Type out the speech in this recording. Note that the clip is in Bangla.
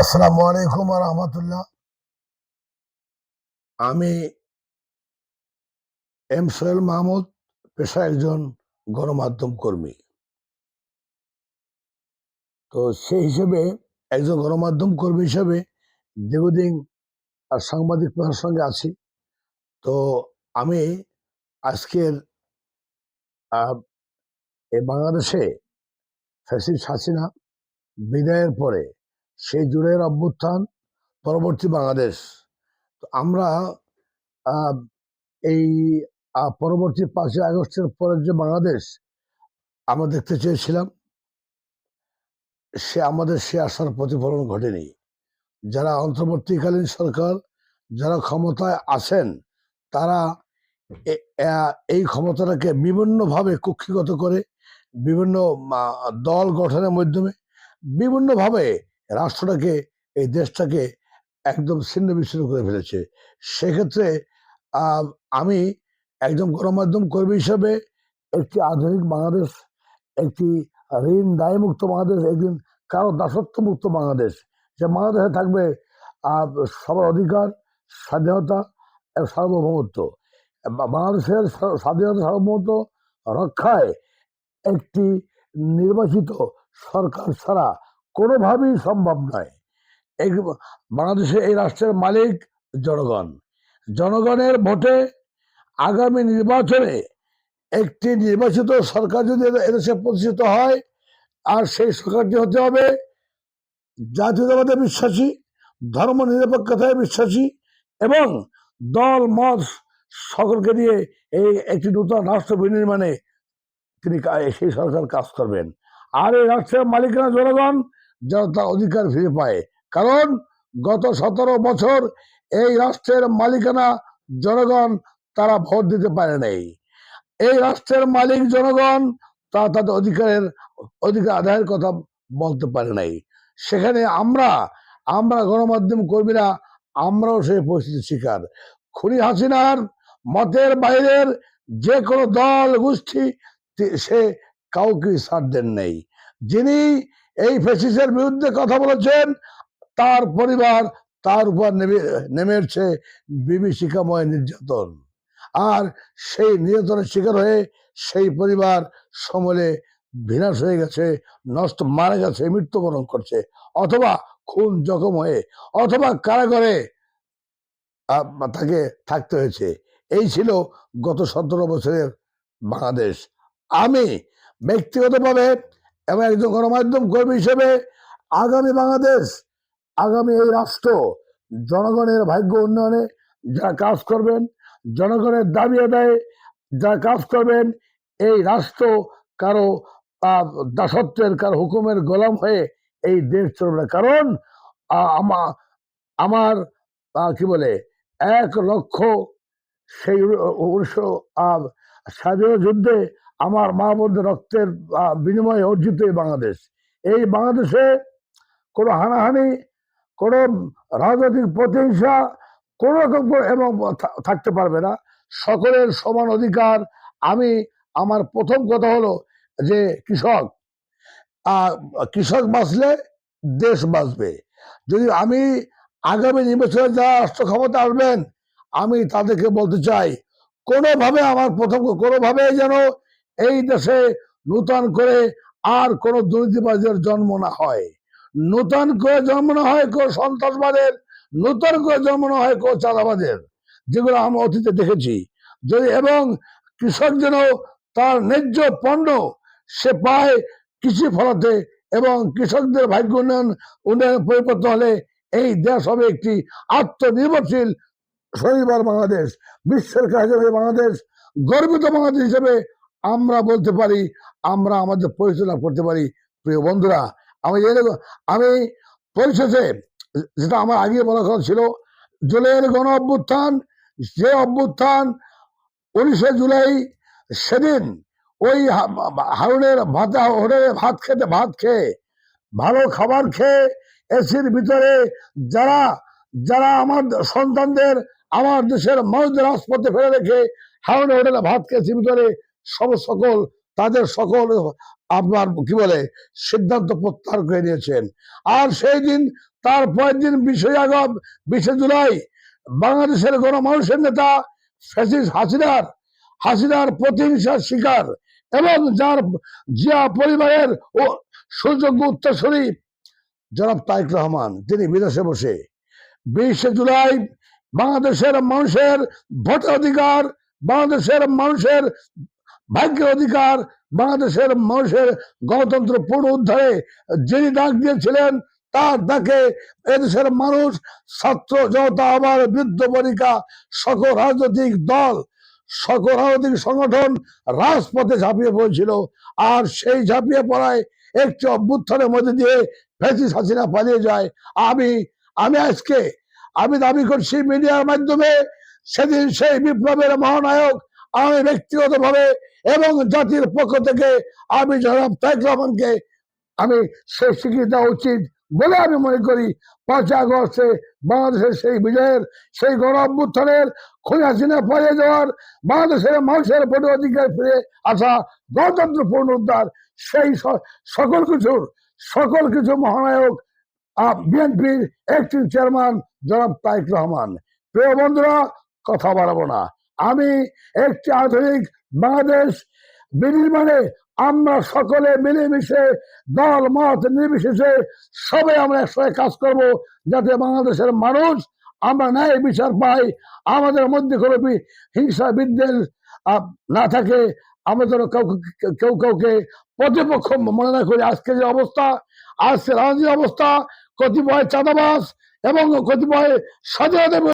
আসসালামু আলাইকুম ওয়া রাহমাতুল্লাহ। আমি সোহেল মাহমুদ, পেশায় একজন গণমাধ্যম কর্মী। তো সেই হিসেবে একজন গণমাধ্যম কর্মী হিসেবে দীর্ঘদিন সাংবাদিক পেশার সঙ্গে আছি। তো আমি আজকের আহ, এই বাংলাদেশে ফ্যাসিস্ট হাসিনা বিদায়ের পরে সেই জুলাইয়ের অভ্যুত্থান পরবর্তী বাংলাদেশ, তো আমরা আহ, এই পরবর্তী 5ই আগস্টের পরের যে বাংলাদেশ আমরা দেখতে চেয়েছিলাম, সে আশার প্রতিফলন ঘটেনি। যারা অন্তর্বর্তীকালীন সরকার, যারা ক্ষমতায় আছেন, তারা এই ক্ষমতাটাকে বিভিন্নভাবে কুক্ষিগত করে, বিভিন্ন দল গঠনের মাধ্যমে বিভিন্নভাবে রাষ্ট্রটাকে, এই দেশটাকে একদম ছিন্ন বিচ্ছিন্ন করে ফেলেছে। সেক্ষেত্রে আমি একজন গণমাধ্যম কর্মী হিসেবে একটি আধুনিক বাংলাদেশ, একটি ঋণ দায়মুক্ত বাংলাদেশ, একদিন কারো দাসত্ব মুক্ত বাংলাদেশ, যে বাংলাদেশে থাকবে সবার অধিকার, স্বাধীনতা এবং সার্বভৌমত্ব। বাংলাদেশের স্বাধীনতা সার্বভৌমত্ব রক্ষায় একটি নির্বাচিত সরকার ছাড়া কোনোভাবেই সম্ভব নয়। এই বাংলাদেশে এই রাষ্ট্রের মালিক জনগণ। জনগণের ভোটে আগামী নির্বাচনে একটি নির্বাচিত সরকার যদি এদেশে প্রতিষ্ঠিত হয়, আর সেই সরকারটি হতে হবে জাতীয়তাবাদে বিশ্বাসী, ধর্ম নিরপেক্ষতায় বিশ্বাসী এবং দল মত সকলকে নিয়ে এই একটি নূতন রাষ্ট্র বিনির্মাণে তিনি সেই সরকার কাজ করবেন। আর এই রাষ্ট্রের মালিকানা জনগণ যেন তার অধিকার ফিরে পায়, কারণ গত 17 বছর এই রাষ্ট্রের মালিকানা জনগণ, তারা ভোট দিতে পারে নাই। এই রাষ্ট্রের মালিক জনগণ, তারা তাদের অধিকার আদায়ের কথা বলতে পারে নাই। সেখানে আমরা গণমাধ্যম কর্মীরা আমরাও সেই পরিস্থিতির শিকার। খুনি হাসিনার মতের বাইরের যে কোনো দল গোষ্ঠী সে কাউকে ছাড় দেন নাই। যিনি এই ফ্যাসিস্টের বিরুদ্ধে কথা বলেছেন, তার পরিবার তার উপর নেমেছে বিভীষিকাময় নির্যাতন। আর সেই নির্যাতনের শিকার হয়ে সেই পরিবার সমূলে বিনাশ হয়ে গেছে, মারা গেছে, মৃত্যুবরণ করছে, অথবা খুন জখম হয়ে, অথবা কারাগারে তাকে থাকতে হয়েছে। এই ছিল গত 17 বছরের বাংলাদেশ। আমি ব্যক্তিগতভাবে এবং একজন গণমাধ্যম কর্মী হিসেবে আগামী বাংলাদেশ, আগামী এই রাষ্ট্র, জনগণের ভাগ্য উন্নয়নে যারা কাজ করবেন, জনগণের দাবি আদায়ে যারা কাজ করবেন, এই রাষ্ট্র কারো দাসত্বের, কারো হুকুমের গোলাম হয়ে এই দেশ চলবে না। কারণ আমার কি বলে 1 লক্ষ সেই 19 যুদ্ধে আমার মা বোনদের রক্তের বিনিময়ে অর্জিত এই বাংলাদেশ। এই বাংলাদেশে কোনো হানাহানি, কোনো রাজনৈতিক প্রতিহিংসা কোন রকম এবং থাকতে পারবে না। সকলের সমান অধিকার। আমার প্রথম কথা হলো যে কৃষক বাঁচলে দেশ বাঁচবে। যদি আমি আগামী নির্বাচনে যারা রাষ্ট্র ক্ষমতা আসবেন, আমি তাদেরকে বলতে চাই, কোনোভাবে যেন এই দেশে নূতন করে আর কোন দুর্নীতিবাজের জন্ম না হয়, নূতন করে জন্ম না হয় কেউ সন্ত্রাসবাদের, নূতন করে জন্ম না হয় কেউ চাঁদাবাদের, যেগুলো আমরা অতীতে দেখেছি। এবং কৃষক যেন তার ন্যায্য পণ্য সে পায় কৃষি ফলাতে, এবং কৃষকদের ভাগ্য উন্নয়ন পরিবর্তন হলে এই দেশ হবে একটি আত্মনির্ভরশীল স্বনির্ভর বাংলাদেশ, বিশ্বের কাছে বাংলাদেশ, গর্বিত বাংলাদেশ হিসেবে আমরা বলতে পারি, আমরা আমাদের পরিচালনা করতে পারি। প্রিয় বন্ধুরা, আমি পরিশেষে যেটা আমার আগে বলা কথা ছিল, জুলাইয়ের গণ অভ্যুত্থান, যে অভ্যুত্থান 19 জুলাই, সেদিন ওই হারুনের হোটেলে ভাত খেয়ে ভালো খাবার খেয়ে এসির ভিতরে যারা যারা আমার সন্তানদের, আমার দেশের মানুষদের রাজপথে ফেলে রেখে হারুনের হোটেলে ভাত খেয়েছে ভিতরে সকল তাদের সকল আপনার কি বলে সিদ্ধান্ত প্রত্যাহার করে নিয়েছেন। আর সেই দিন তার পরের দিন 20 জুলাই বাংলাদেশের গণমানুষের নেতা ফ্যাসিস্ট হাসিনার প্রতিহিংসার শিকার এবং যার জিয়া পরিবারের ও সুযোগ্য উত্তরসূরি জনাব তারেক রহমান, তিনি বিদেশে বসে 20 জুলাই বাংলাদেশের মানুষের ভোটার অধিকার, বাংলাদেশের মানুষের ভাগ্যের অধিকার, বাংলাদেশের মানুষের গণতন্ত্র পুনরুদ্ধারে যিনি ডাক দিয়েছিলেন তার ডাকে এদেশের মানুষ, ছাত্র জনতা, আবার বৃদ্ধ বনিকা, সকল রাজনৈতিক দল, সকল রাজনৈতিক সংগঠন রাজপথে ঝাঁপিয়ে পড়েছিল। আর সেই ঝাঁপিয়ে পড়ায় একটি অভ্যুত্থানের মধ্যে দিয়ে ফ্যাসিস্ট হাসিনা পালিয়ে যায়। আমি দাবি করছি মিডিয়ার মাধ্যমে, সেদিন সেই বিপ্লবের মহানায়ক আমি ব্যক্তিগতভাবে এবং জাতির পক্ষ থেকে আমি জনাব তারেক রহমানকে আমি সেই স্বীকৃতি দেওয়া উচিত বলে আমি মনে করি। 5 আগস্টে বাংলাদেশের সেই বিজয়ের, সেই গণ অভ্যুত্থানের, খুনি হাসিনা পালিয়ে যাওয়ার, বাংলাদেশের মানুষের ভোটের অধিকার ফিরে আসা, গণতন্ত্র পুনরুদ্ধার, সেই সকল কিছু মহানায়ক বিএনপির অ্যাক্টিং চেয়ারম্যান জনাব তারেক রহমান। প্রিয় বন্ধুরা, কথা বাড়াবো না। আমি একটি আধুনিক বাংলাদেশ বিনির্মাণে আমরা সকলে মিলেমিশে, দল মত নির্বিশেষে সবাই আমরা একসাথে কাজ করব, যাতে বাংলাদেশের মানুষ আমরা ন্যায় বিচার পাই, আমাদের মধ্যে কোনো হিংসা বিদ্বেষ না থাকে, আমরা যেন কেউ কাউকে প্রতিপক্ষ মনে না করি। আজকে যে অবস্থা, আজকে রাজনীতির অবস্থা, কতিপয় চাঁদাবাজ এবং কতিপয় স্বাধীনতা